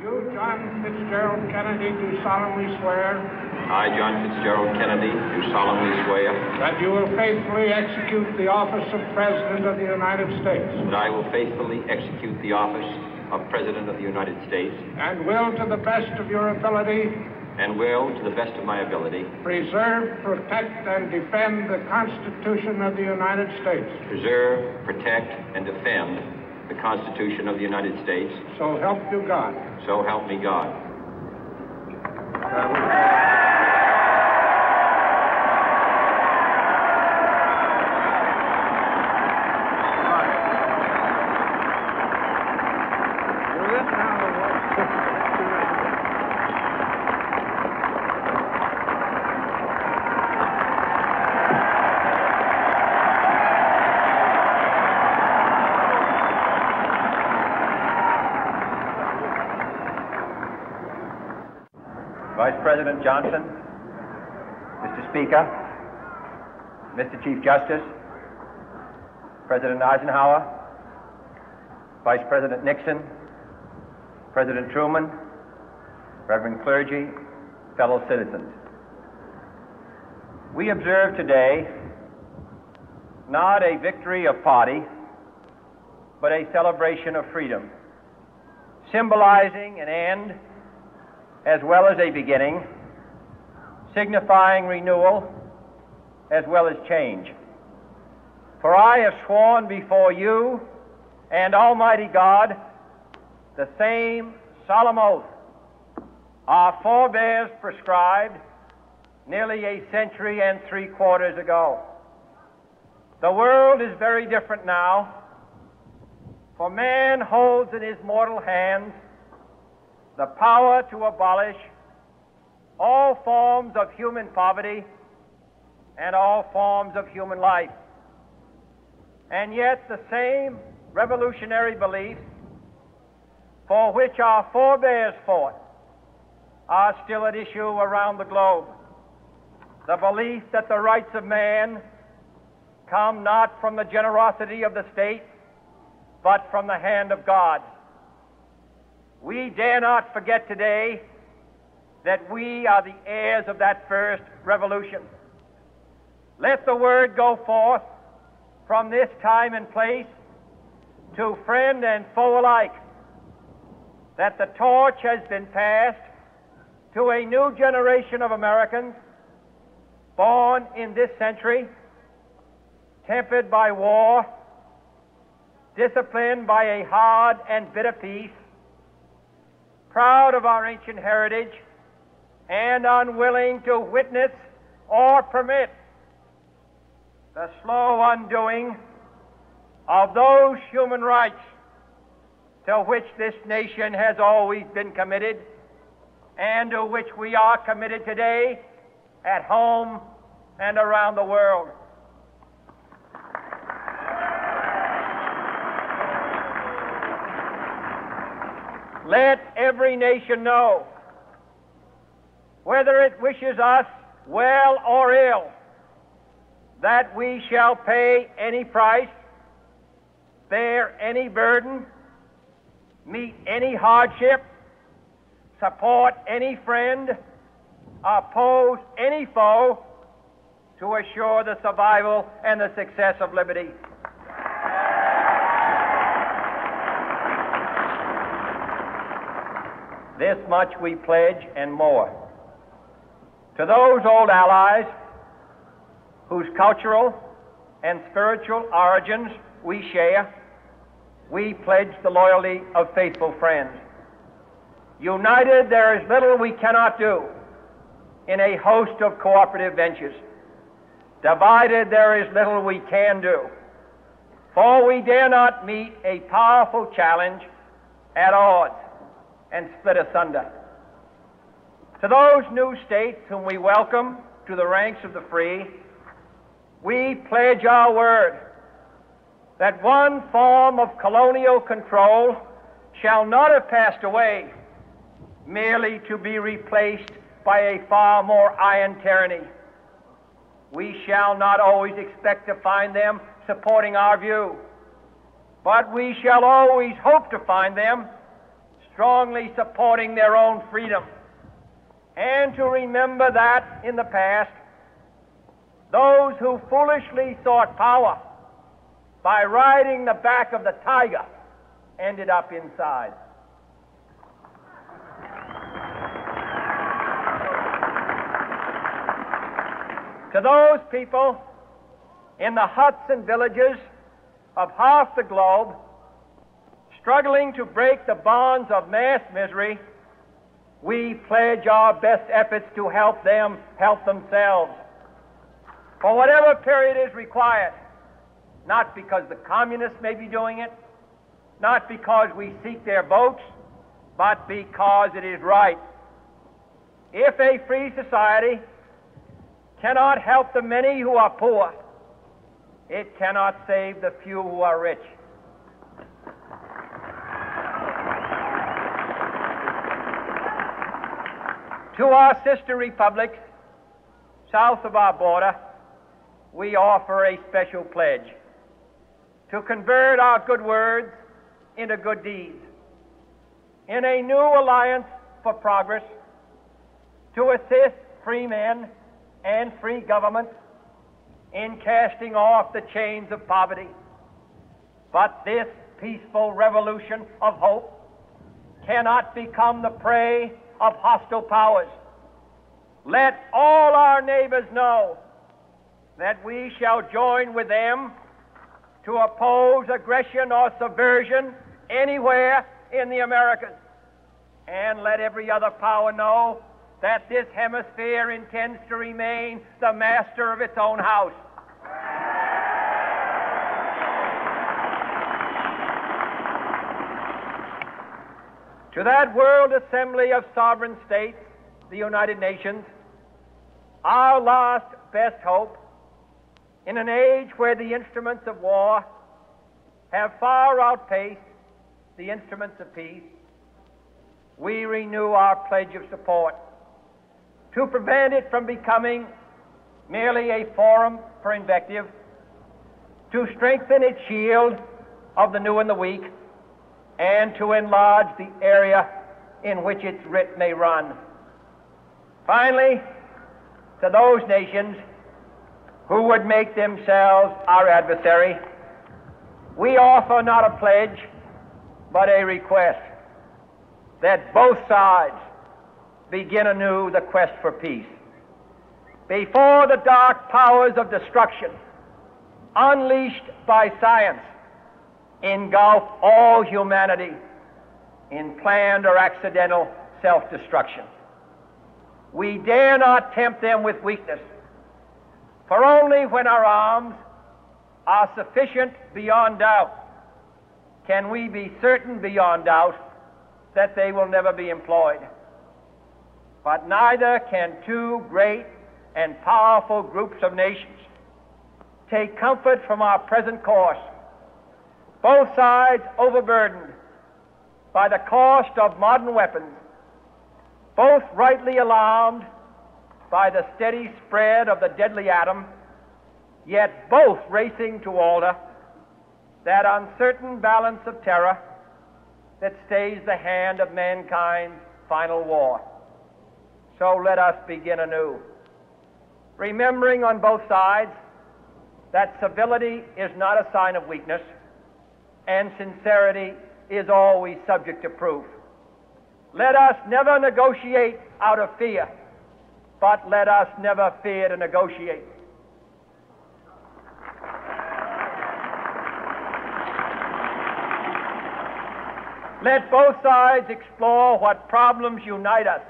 You, John Fitzgerald Kennedy, do solemnly swear. I, John Fitzgerald Kennedy, do solemnly swear. That you will faithfully execute the office of President of the United States. That I will faithfully execute the office of President of the United States. And will, to the best of your ability. And will, to the best of my ability. Preserve, protect, and defend the Constitution of the United States. Preserve, protect, and defend the Constitution of the United States. So help you God. So help me God. Vice President Johnson, Mr. Speaker, Mr. Chief Justice, President Eisenhower, Vice President Nixon, President Truman, Reverend clergy, fellow citizens. We observe today not a victory of party, but a celebration of freedom, symbolizing an end as well as a beginning, signifying renewal as well as change. For I have sworn before you and Almighty God the same solemn oath our forebears prescribed nearly a century and 3/4 ago. The world is very different now, for man holds in his mortal hands the power to abolish all forms of human poverty and all forms of human life. And yet the same revolutionary beliefs for which our forebears fought are still at issue around the globe. The belief that the rights of man come not from the generosity of the state, but from the hand of God. We dare not forget today that we are the heirs of that first revolution. Let the word go forth from this time and place to friend and foe alike that the torch has been passed to a new generation of Americans born in this century, tempered by war, disciplined by a hard and bitter peace, proud of our ancient heritage, and unwilling to witness or permit the slow undoing of those human rights to which this nation has always been committed and to which we are committed today at home and around the world. Let every nation know, whether it wishes us well or ill, that we shall pay any price, bear any burden, meet any hardship, support any friend, oppose any foe to assure the survival and the success of liberty. This much we pledge and more. To those old allies whose cultural and spiritual origins we share, we pledge the loyalty of faithful friends. United, there is little we cannot do in a host of cooperative ventures. Divided, there is little we can do, for we dare not meet a powerful challenge at odds and split asunder. To those new states whom we welcome to the ranks of the free, we pledge our word that one form of colonial control shall not have passed away merely to be replaced by a far more iron tyranny. We shall not always expect to find them supporting our view, but we shall always hope to find them strongly supporting their own freedom, and to remember that in the past, those who foolishly sought power by riding the back of the tiger ended up inside. To those people in the huts and villages of half the globe struggling to break the bonds of mass misery, we pledge our best efforts to help them help themselves for whatever period is required, not because the communists may be doing it, not because we seek their votes, but because it is right. If a free society cannot help the many who are poor, it cannot save the few who are rich. To our sister republics south of our border, we offer a special pledge to convert our good words into good deeds, in a new alliance for progress, to assist free men and free governments in casting off the chains of poverty. But this peaceful revolution of hope cannot become the prey of hostile powers. Let all our neighbors know that we shall join with them to oppose aggression or subversion anywhere in the Americas. And let every other power know that this hemisphere intends to remain the master of its own house. To that world assembly of sovereign states, the United Nations, our last best hope, in an age where the instruments of war have far outpaced the instruments of peace, we renew our pledge of support to prevent it from becoming merely a forum for invective, to strengthen its shield of the new and the weak, and to enlarge the area in which its writ may run. Finally, to those nations who would make themselves our adversary, we offer not a pledge, but a request that both sides begin anew the quest for peace. Before the dark powers of destruction, unleashed by science, engulf all humanity in planned or accidental self-destruction, we dare not tempt them with weakness, for only when our arms are sufficient beyond doubt can we be certain beyond doubt that they will never be employed. But neither can two great and powerful groups of nations take comfort from our present course, both sides overburdened by the cost of modern weapons, both rightly alarmed by the steady spread of the deadly atom, yet both racing to alter that uncertain balance of terror that stays the hand of mankind's final war. So let us begin anew, remembering on both sides that civility is not a sign of weakness, and sincerity is always subject to proof. Let us never negotiate out of fear, but let us never fear to negotiate. Let both sides explore what problems unite us,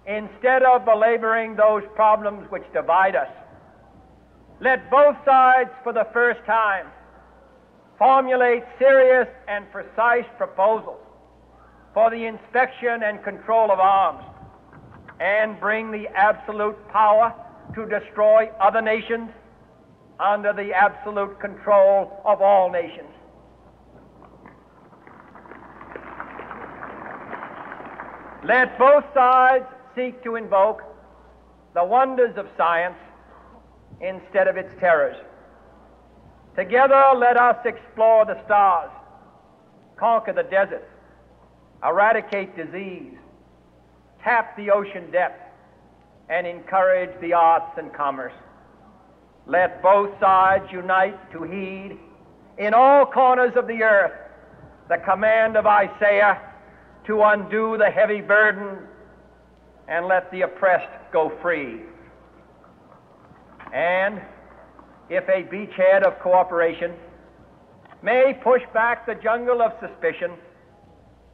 instead of belaboring those problems which divide us. Let both sides, for the first time, formulate serious and precise proposals for the inspection and control of arms, and bring the absolute power to destroy other nations under the absolute control of all nations. Let both sides seek to invoke the wonders of science instead of its terrors. Together, let us explore the stars, conquer the deserts, eradicate disease, tap the ocean depths, and encourage the arts and commerce. Let both sides unite to heed in all corners of the earth the command of Isaiah to undo the heavy burden and let the oppressed go free. And if a beachhead of cooperation may push back the jungle of suspicion,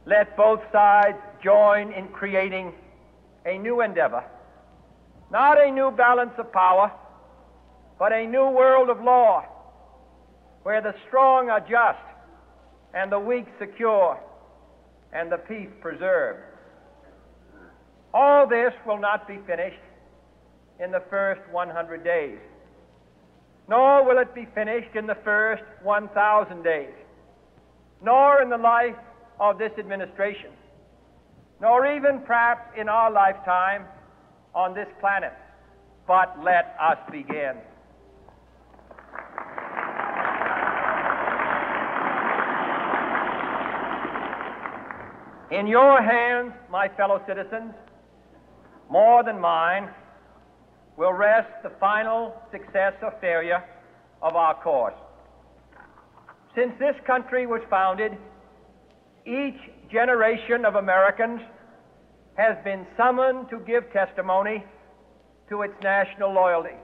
let both sides join in creating a new endeavor, not a new balance of power, but a new world of law, where the strong are just and the weak secure and the peace preserved. All this will not be finished in the first 100 days, nor will it be finished in the first 1,000 days, nor in the life of this administration, nor even perhaps in our lifetime on this planet. But let us begin. In your hands, my fellow citizens, more than mine, will rest the final success or failure of our course. Since this country was founded, each generation of Americans has been summoned to give testimony to its national loyalty.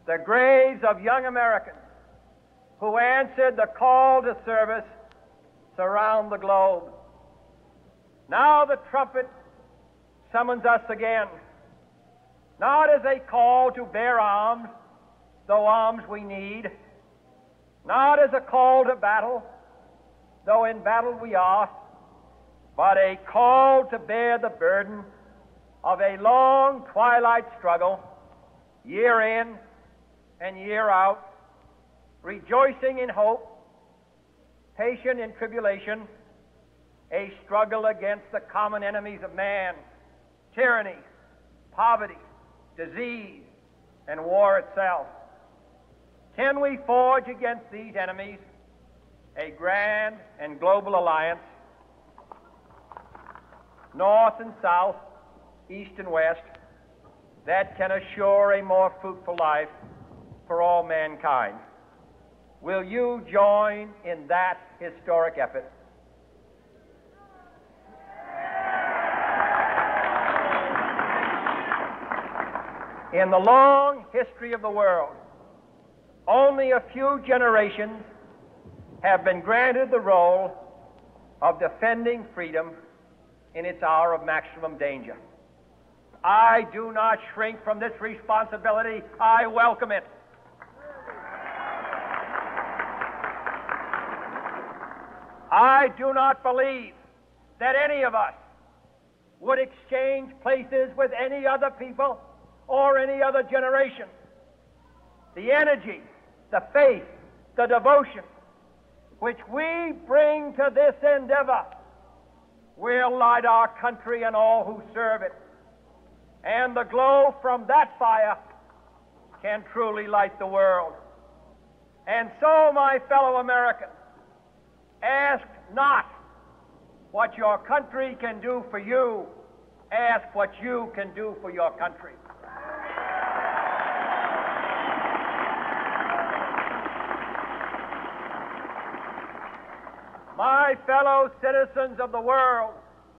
The graves of young Americans who answered the call to service surround the globe. Now the trumpet summons us again, not as a call to bear arms, though arms we need, not as a call to battle, though in battle we are, but a call to bear the burden of a long twilight struggle, year in and year out, rejoicing in hope, patient in tribulation, a struggle against the common enemies of man, tyranny, poverty, disease, and war itself. Can we forge against these enemies a grand and global alliance, north and south, east and west, that can assure a more fruitful life for all mankind? Will you join in that historic effort? In the long history of the world, only a few generations have been granted the role of defending freedom in its hour of maximum danger. I do not shrink from this responsibility. I welcome it. I do not believe that any of us would exchange places with any other people or any other generation. The energy, the faith, the devotion which we bring to this endeavor will light our country and all who serve it. And the glow from that fire can truly light the world. And so, my fellow Americans, ask not what your country can do for you, ask what you can do for your country. My fellow citizens of the world,